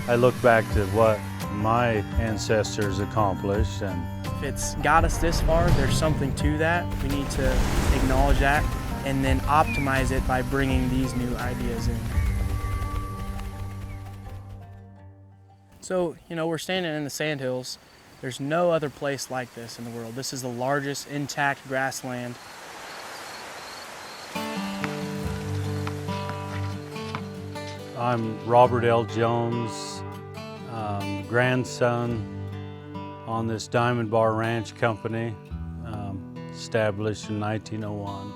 I look back to what my ancestors accomplished, and if it's got us this far, there's something to that. We need to acknowledge that and then optimize it by bringing these new ideas in. So, we're standing in the Sandhills. There's no other place like this in the world. This is the largest intact grassland. I'm Robert L. Jones, grandson on this Diamond Bar Ranch company, established in 1901.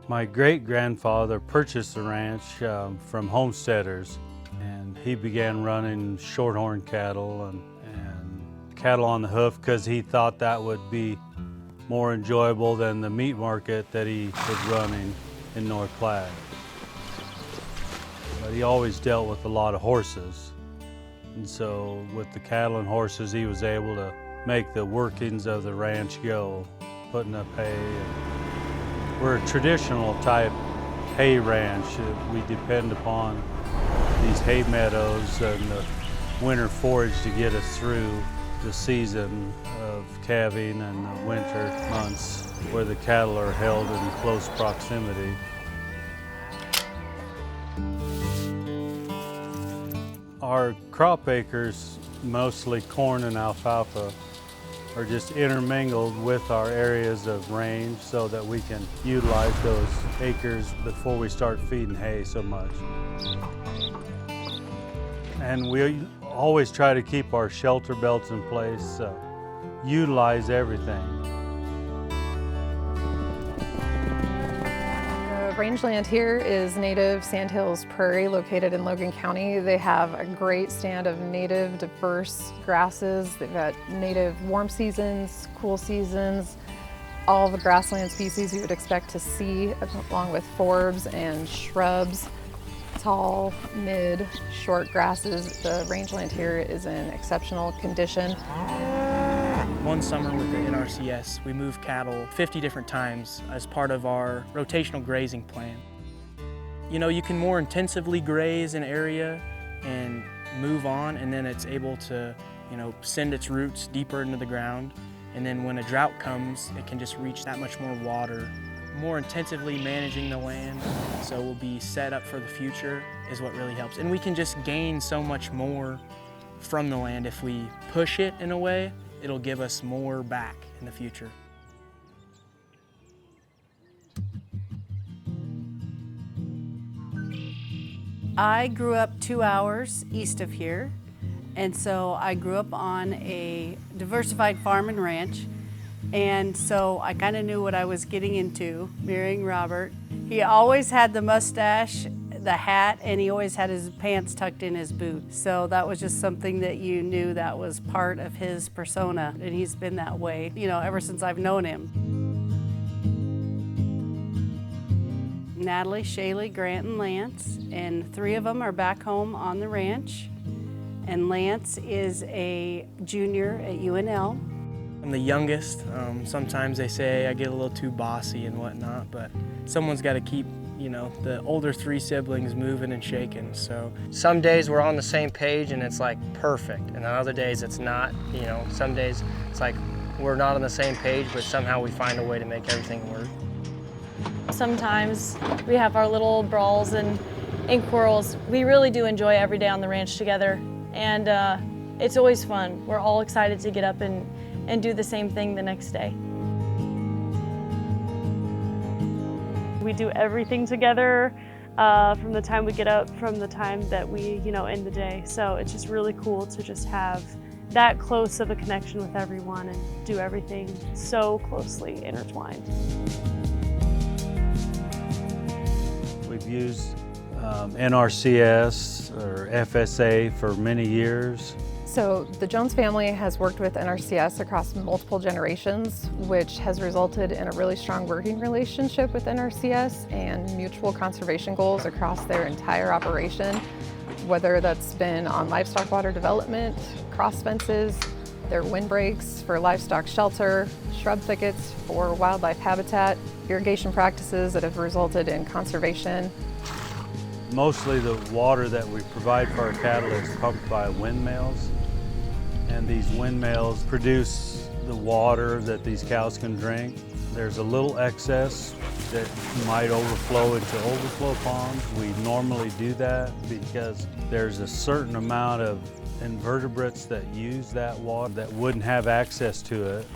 My great-grandfather purchased the ranch from homesteaders, and he began running shorthorn cattle and cattle on the hoof because he thought that would be more enjoyable than the meat market that he was running in North Platte. But he always dealt with a lot of horses. And so with the cattle and horses, he was able to make the workings of the ranch go, putting up hay. We're a traditional type hay ranch. We depend upon these hay meadows and the winter forage to get us through the season of calving and the winter months where the cattle are held in close proximity. Our crop acres, mostly corn and alfalfa, are just intermingled with our areas of range so that we can utilize those acres before we start feeding hay so much. And we always try to keep our shelter belts in place, utilize everything. The rangeland here is native Sandhills Prairie, located in Logan County. They have a great stand of native, diverse grasses. They've got native warm seasons, cool seasons, all the grassland species you would expect to see, along with forbs and shrubs, tall, mid, short grasses. The rangeland here is in exceptional condition. One summer with the NRCS, we moved cattle 50 different times as part of our rotational grazing plan. You can more intensively graze an area and move on, and then it's able to, send its roots deeper into the ground. And then when a drought comes, it can just reach that much more water. More intensively managing the land, so we'll be set up for the future, is what really helps. And we can just gain so much more from the land. If we push it in a way, it'll give us more back in the future. I grew up 2 hours east of here, and so I grew up on a diversified farm and ranch. And so I kind of knew what I was getting into, marrying Robert. He always had the mustache, the hat, and he always had his pants tucked in his boot. So that was just something that you knew that was part of his persona, and he's been that way, ever since I've known him. Natalie, Shaylee, Grant, and Lance, and 3 of them are back home on the ranch. And Lance is a junior at UNL. I'm the youngest. Sometimes they say I get a little too bossy and whatnot, but someone's got to keep, the older 3 siblings moving and shaking. So some days we're on the same page and it's like perfect, and on other days it's not. Some days it's like we're not on the same page, but somehow we find a way to make everything work. Sometimes we have our little brawls and quarrels. We really do enjoy every day on the ranch together, and it's always fun. We're all excited to get up and do the same thing the next day. We do everything together from the time we get up, from the time that we, end the day. So it's just really cool to just have that close of a connection with everyone and do everything so closely intertwined. We've used NRCS or FSA for many years. So the Jones family has worked with NRCS across multiple generations, which has resulted in a really strong working relationship with NRCS and mutual conservation goals across their entire operation, whether that's been on livestock water development, cross fences, their windbreaks for livestock shelter, shrub thickets for wildlife habitat, irrigation practices that have resulted in conservation. Mostly the water that we provide for our cattle is pumped by windmills. And these windmills produce the water that these cows can drink. There's a little excess that might overflow into overflow ponds. We normally do that because there's a certain amount of invertebrates that use that water that wouldn't have access to it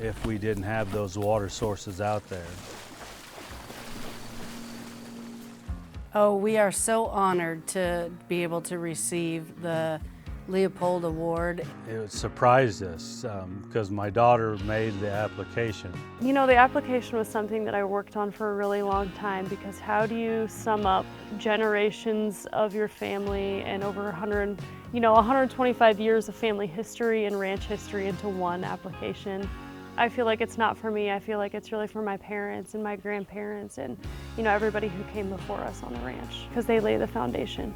if we didn't have those water sources out there. Oh, we are so honored to be able to receive the Leopold Award. It surprised us because my daughter made the application. You know, the application was something that I worked on for a really long time, because how do you sum up generations of your family and over 125 years of family history and ranch history into one application? I feel like it's not for me. I feel like it's really for my parents and my grandparents and, you know, everybody who came before us on the ranch, because they lay the foundation.